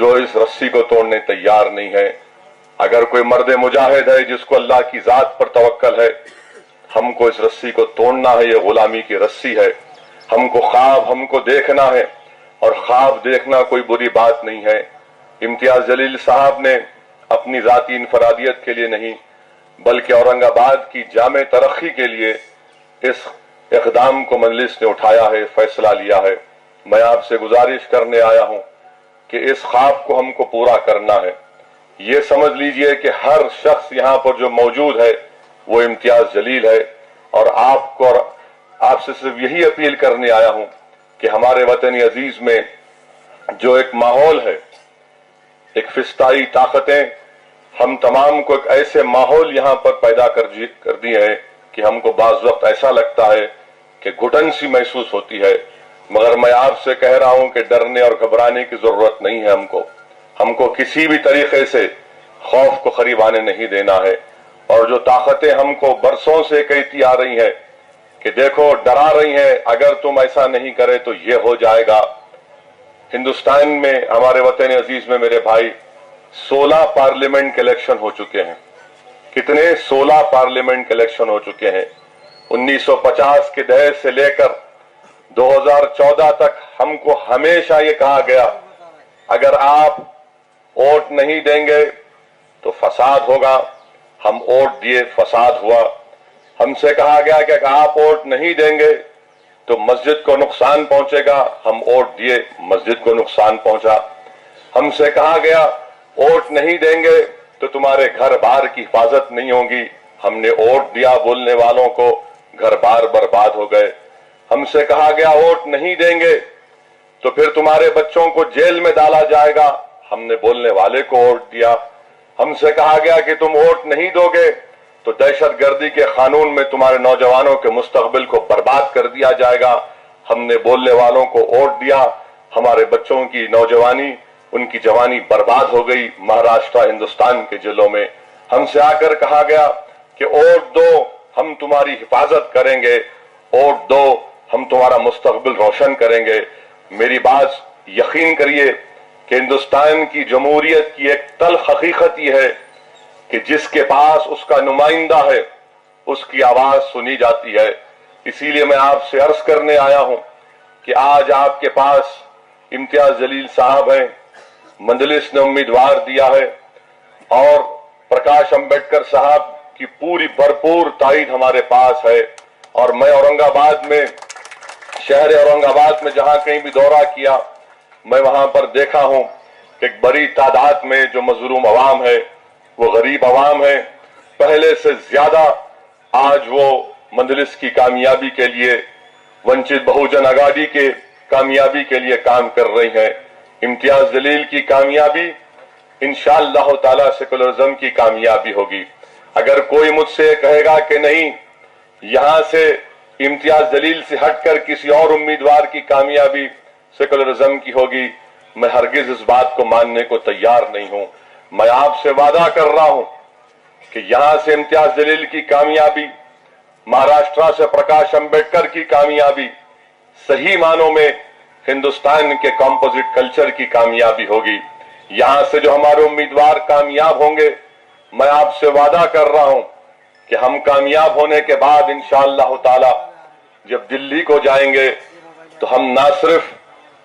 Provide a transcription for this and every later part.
जो इस रस्सी को तोड़ने तैयार नहीं है। अगर कोई मर्द मुजाहिद है जिसको अल्लाह की जात पर तवक्कल है, हमको इस रस्सी को तोड़ना है। ये गुलामी की रस्सी है। हमको देखना है, और ख्वाब देखना कोई बुरी बात नहीं है। इम्तियाज जलील साहब ने अपनी जाती इनफरादियत के लिए नहीं, बल्कि औरंगाबाद की जामे तरक्की के लिए इस इक़दाम को मजलिस ने उठाया है, फैसला लिया है। मैं आपसे गुजारिश करने आया हूं कि इस ख्वाब को हमको पूरा करना है। ये समझ लीजिए कि हर शख्स यहां पर जो मौजूद है वो इम्तियाज जलील है, और आपको और आपसे सिर्फ यही अपील करने आया हूं कि हमारे वतन अजीज में जो एक माहौल है, एक फिस्ताई ताकतें हम तमाम को एक ऐसे माहौल यहां पर पैदा कर दिए हैं कि हमको बाज़ वक्त ऐसा लगता है कि घुटन सी महसूस होती है। मगर मैं आपसे कह रहा हूं कि डरने और घबराने की जरूरत नहीं है। हमको किसी भी तरीके से खौफ को करीब आने नहीं देना है। और जो ताकतें हमको बरसों से कहती आ रही हैं कि देखो, डरा रही हैं, अगर तुम ऐसा नहीं करे तो ये हो जाएगा। हिंदुस्तान में, हमारे वतन अजीज में मेरे भाई, 16 पार्लियामेंट के इलेक्शन हो चुके हैं। कितने? 16 पार्लियामेंट के इलेक्शन हो चुके हैं। 1950 के दहर से लेकर 2014 तक हमको हमेशा ये कहा गया, अगर आप वोट नहीं देंगे तो फसाद होगा। हम वोट दिए, फसाद हुआ। हमसे कहा गया कि अगर आप वोट नहीं देंगे तो मस्जिद को नुकसान पहुंचेगा। हम वोट दिए, मस्जिद को नुकसान पहुंचा। हमसे कहा गया वोट नहीं देंगे तो तुम्हारे घर बार की हिफाजत नहीं होगी। हमने वोट दिया, बोलने वालों को घर बार बर्बाद हो गए। हमसे कहा गया वोट नहीं देंगे तो फिर तुम्हारे बच्चों को जेल में डाला जाएगा। हमने बोलने वाले को वोट दिया। हमसे कहा गया कि तुम वोट नहीं दोगे तो दहशतगर्दी के कानून में तुम्हारे नौजवानों के मुस्तकबिल को बर्बाद कर दिया जाएगा। हमने बोलने वालों को वोट दिया। हमारे बच्चों की नौजवानी, उनकी जवानी बर्बाद हो गई महाराष्ट्र, हिंदुस्तान के जिलों में। हमसे आकर कहा गया कि वोट दो, हम तुम्हारी हिफाजत करेंगे। वोट दो, हम तुम्हारा मुस्तकबिल रोशन करेंगे। मेरी बात यकीन करिए कि हिंदुस्तान की जमहूरियत की एक तल्ख हकीकत यह है कि जिसके पास उसका नुमाइंदा है उसकी आवाज सुनी जाती है। इसीलिए मैं आपसे अर्ज करने आया हूं कि आज आपके पास इम्तियाज जलील साहब हैं, मजलिस ने उम्मीदवार दिया है, और प्रकाश अंबेडकर साहब की पूरी भरपूर ताईद हमारे पास है। और मैं औरंगाबाद में, शहर औरंगाबाद में जहां कहीं भी दौरा किया, मैं वहां पर देखा हूं कि एक बड़ी तादाद में जो मजलूम अवाम है वो गरीब अवाम है। पहले से ज्यादा आज वो मजलिस की कामयाबी के लिए, वंचित बहुजन आघाड़ी के कामयाबी के लिए काम कर रही है। इम्तियाज जलील की कामयाबी इंशाअल्लाह ताला सेकुलरिज्म की कामयाबी होगी। अगर कोई मुझसे कहेगा कि नहीं, यहां से इम्तियाज जलील से हटकर किसी और उम्मीदवार की कामयाबी सेकुलरिज्म की होगी, मैं हरगिज इस बात को मानने को तैयार नहीं हूं। मैं आपसे वादा कर रहा हूं कि यहां से इम्तियाज जलील की कामयाबी, महाराष्ट्र से प्रकाश अंबेडकर की कामयाबी, सही मानों में हिंदुस्तान के कंपोजिट कल्चर की कामयाबी होगी। यहां से जो हमारे उम्मीदवार कामयाब होंगे, मैं आपसे वादा कर रहा हूं कि हम कामयाब होने के बाद इंशाअल्लाह ताला जब दिल्ली को जाएंगे तो हम ना सिर्फ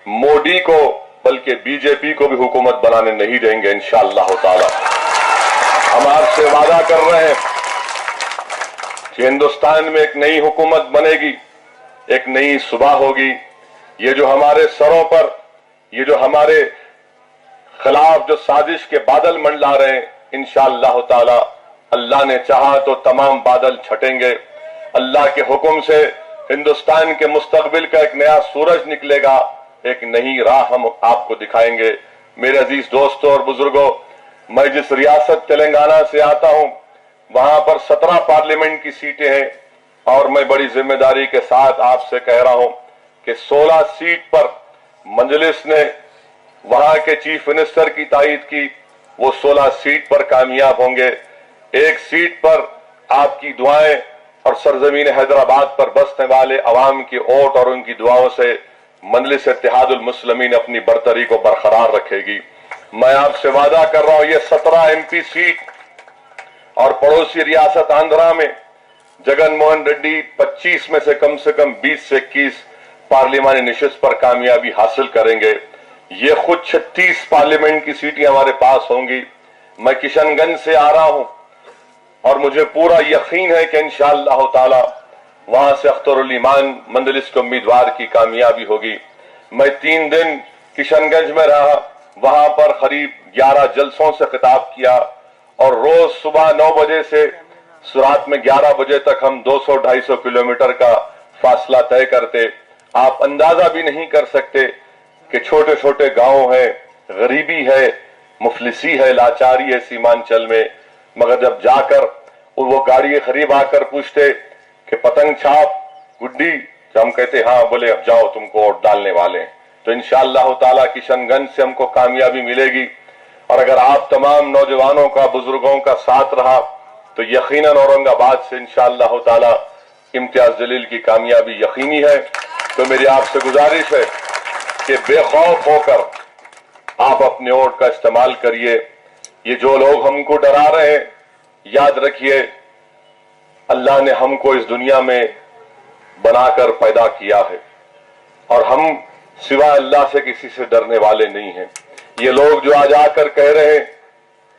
मोदी को बल्कि बीजेपी को भी हुकूमत बनाने नहीं देंगे इंशाअल्लाह ताला। हम आपसे वादा कर रहे हैं कि हिंदुस्तान में एक नई हुकूमत बनेगी, एक नई सुबह होगी। ये जो हमारे सरों पर, ये जो हमारे खिलाफ जो साजिश के बादल मंडला रहे हैं, इंशाअल्लाह ताला अल्लाह ने चाहा तो तमाम बादल छटेंगे। अल्लाह के हुक्म से हिंदुस्तान के मुस्तकबिल का एक नया सूरज निकलेगा, एक नई राह हम आपको दिखाएंगे। मेरे अजीज दोस्तों और बुजुर्गों, मैं जिस रियासत तेलंगाना से आता हूं वहां पर 17 पार्लियामेंट की सीटें हैं, और मैं बड़ी जिम्मेदारी के साथ आपसे कह रहा हूं कि 16 सीट पर मजलिस ने वहां के चीफ मिनिस्टर की तायीद की, वो 16 सीट पर कामयाब होंगे। एक सीट पर आपकी दुआएं और सरजमीन हैदराबाद पर बसने वाले अवाम की वोट और उनकी दुआओं से मजलिस इत्तेहादुल मुस्लिमीन अपनी बरतरी को बरकरार रखेगी। मैं आपसे वादा कर रहा हूं, ये 17 MP सीट और पड़ोसी रियासत आंध्रा में जगन मोहन रेड्डी 25 में से कम 20 से 21 पार्लिमानी नशिस्त पर कामयाबी हासिल करेंगे। ये खुद 36 पार्लियामेंट की सीटें हमारे पास होंगी। मैं किशनगंज से आ रहा हूं और मुझे पूरा यकीन है कि इंशाअल्लाह ताला वहां से अख्तरुल ईमान मंदलिस के उम्मीदवार की कामयाबी होगी। मैं 3 दिन किशनगंज में रहा, वहां पर करीब 11 जलसों से खिताब किया और रोज सुबह 9 बजे से रात में 11 बजे तक हम 200-250 किलोमीटर का फासला तय करते। आप अंदाजा भी नहीं कर सकते कि छोटे छोटे गांव है, गरीबी है, मुफलिसी है, लाचारी है सीमांचल में, मगर जब जाकर वो गाड़ी के करीब आकर पूछते कि पतंग छाप गुड्डी, तो हम कहते हाँ, बोले अब जाओ तुमको वोट डालने वाले हैं। तो इंशाअल्लाह ताला किशनगंज से हमको कामयाबी मिलेगी। और अगर आप तमाम नौजवानों का, बुजुर्गों का साथ रहा तो यकीनन औरंगाबाद से इंशाअल्लाह ताला इम्तियाज जलील की कामयाबी यकीनी है। तो मेरी आपसे गुजारिश है कि बेखौफ होकर आप अपने वोट का इस्तेमाल करिए। ये जो लोग हमको डरा रहे हैं, याद रखिए अल्लाह ने हमको इस दुनिया में बनाकर पैदा किया है और हम सिवाय अल्लाह से किसी से डरने वाले नहीं हैं। ये लोग जो आज आकर कह रहे हैं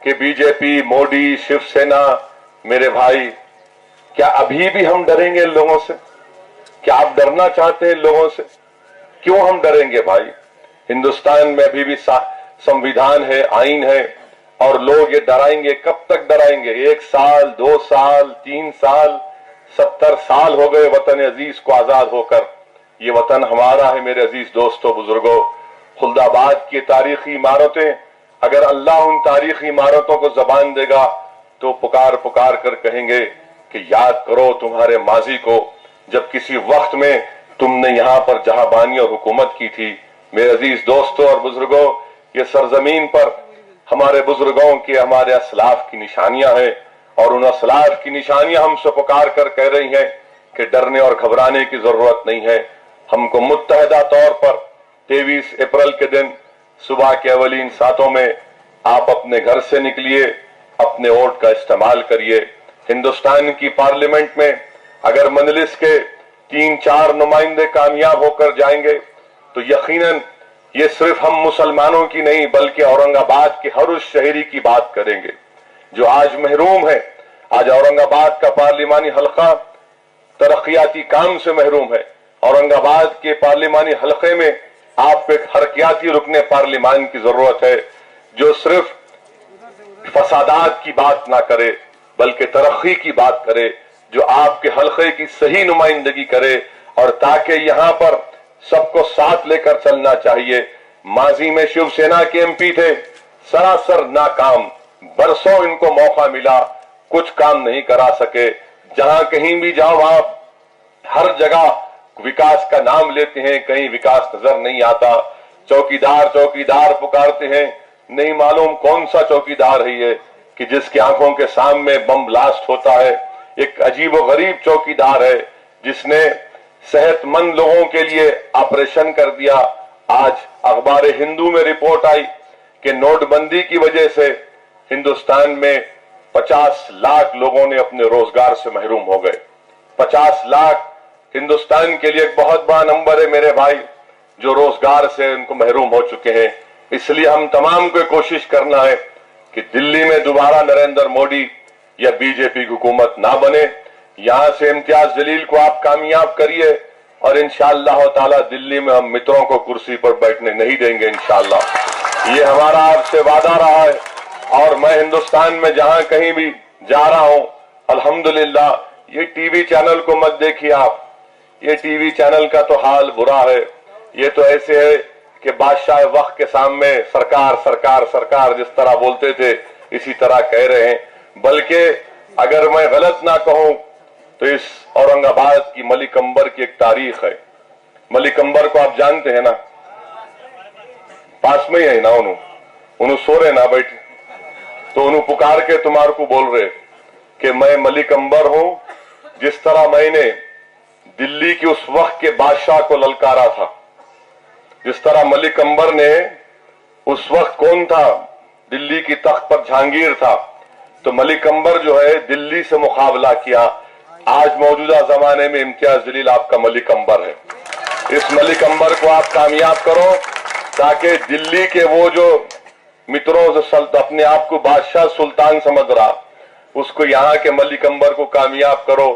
कि बीजेपी, मोदी, शिवसेना, मेरे भाई, क्या अभी भी हम डरेंगे इन लोगों से? क्या आप डरना चाहते हैं इन लोगों से? क्यों हम डरेंगे भाई? हिंदुस्तान में अभी भी संविधान है, आईन है और लोग ये डराएंगे। कब तक डराएंगे? 1 साल, 2 साल, 3 साल, 70 साल हो गए वतन अजीज को आजाद होकर। ये वतन हमारा है मेरे अजीज दोस्तों, बुजुर्गों। खुल्दाबाद की तारीखी इमारतें, अगर अल्लाह उन तारीखी इमारतों को जबान देगा तो पुकार पुकार कर कहेंगे कि याद करो तुम्हारे माजी को, जब किसी वक्त में तुमने यहाँ पर जहाबानी और हुकूमत की थी। मेरे अजीज दोस्तों और बुजुर्गों, ये सरजमीन पर हमारे बुजुर्गों की, हमारे असलाफ की निशानियां हैं और उन असलाफ की निशानियां हमसे पुकार कर कह रही हैं कि डरने और घबराने की जरूरत नहीं है। हमको मुत्तहदा तौर पर 23 अप्रैल के दिन सुबह के अवलीन सातों में आप अपने घर से निकलिए, अपने वोट का इस्तेमाल करिए। हिंदुस्तान की पार्लियामेंट में अगर मंजलिस के 3-4 नुमाइंदे कामयाब होकर जाएंगे तो यकीनन ये सिर्फ हम मुसलमानों की नहीं बल्कि औरंगाबाद के हर उस शहरी की बात करेंगे जो आज महरूम है। आज औरंगाबाद का पार्लिमानी हल्का तरक्याती काम से महरूम है। औरंगाबाद के पार्लिमानी हल्के में आपको एक हरकियाती रुकने पार्लिमान की जरूरत है जो सिर्फ फसादात की बात ना करे बल्कि तरक्की की बात करे, जो आपके हल्के की सही नुमाइंदगी करे और ताकि यहाँ पर सबको साथ लेकर चलना चाहिए। माजी में शिवसेना के एमपी थे, सरासर नाकाम, बरसों इनको मौका मिला, कुछ काम नहीं करा सके। जहां कहीं भी जाओ आप हर जगह विकास का नाम लेते हैं, कहीं विकास नजर नहीं आता। चौकीदार चौकीदार पुकारते हैं, नहीं मालूम कौन सा चौकीदार है ये कि जिसकी आंखों के सामने बम ब्लास्ट होता है। एक अजीब व गरीब चौकीदार है जिसने सेहतमंद लोगों के लिए ऑपरेशन कर दिया। आज अखबार हिंदू में रिपोर्ट आई कि नोटबंदी की वजह से हिंदुस्तान में 50 लाख लोगों ने अपने रोजगार से महरूम हो गए। 50 लाख हिंदुस्तान के लिए एक बहुत बड़ा नंबर है मेरे भाई, जो रोजगार से उनको महरूम हो चुके हैं। इसलिए हम तमाम को कोशिश करना है कि दिल्ली में दोबारा नरेंद्र मोदी या बीजेपी की हुकूमत ना बने। यहां से इम्तियाज जलील को आप कामयाब करिए और इंशाअल्लाह ताला दिल्ली में हम मित्रों को कुर्सी पर बैठने नहीं देंगे इंशाअल्लाह। ये हमारा आपसे वादा रहा है और मैं हिंदुस्तान में जहां कहीं भी जा रहा हूं अल्हम्दुलिल्लाह। ये टीवी चैनल को मत देखिए आप, ये टीवी चैनल का तो हाल बुरा है। ये तो ऐसे है कि बादशाह वक्त के सामने सरकार सरकार सरकार जिस तरह बोलते थे इसी तरह कह रहे हैं। बल्कि अगर मैं गलत ना कहूं तो इस औरंगाबाद की मलिक अंबर की एक तारीख है। मलिक अंबर को आप जानते हैं ना, पास में ही है ना, उन्होंने सो रहे ना बैठे, तो उन्होंने पुकार के तुम्हारे को बोल रहे कि मैं मलिक अंबर हूं। जिस तरह मैंने दिल्ली के उस वक्त के बादशाह को ललकारा था, जिस तरह मलिक अंबर ने उस वक्त कौन था? दिल्ली की तख्त पर जहांगीर था, तो मलिक अंबर जो है दिल्ली से मुकाबला किया। आज मौजूदा जमाने में इम्तियाज जलील आपका मलिक अंबर है। इस मलिक अंबर को आप कामयाब करो ताकि दिल्ली के वो जो मित्रों से अपने आप को बादशाह सुल्तान समझ रहा, उसको यहाँ के मलिक अंबर को कामयाब करो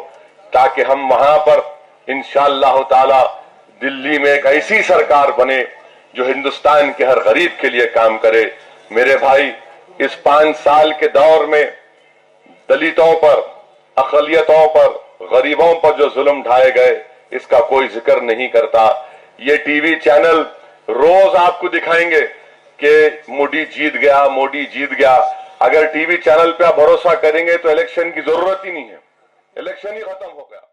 ताकि हम वहां पर इंशाअल्लाह ताला दिल्ली में एक ऐसी सरकार बने जो हिंदुस्तान के हर गरीब के लिए काम करे। मेरे भाई, इस 5 साल के दौर में दलितों पर, अक़लियतों पर, गरीबों पर जो जुल्म ढाए गए, इसका कोई जिक्र नहीं करता। ये टीवी चैनल रोज आपको दिखाएंगे कि मोदी जीत गया, मोदी जीत गया। अगर टीवी चैनल पे आप भरोसा करेंगे तो इलेक्शन की जरूरत ही नहीं है, इलेक्शन ही खत्म हो गया।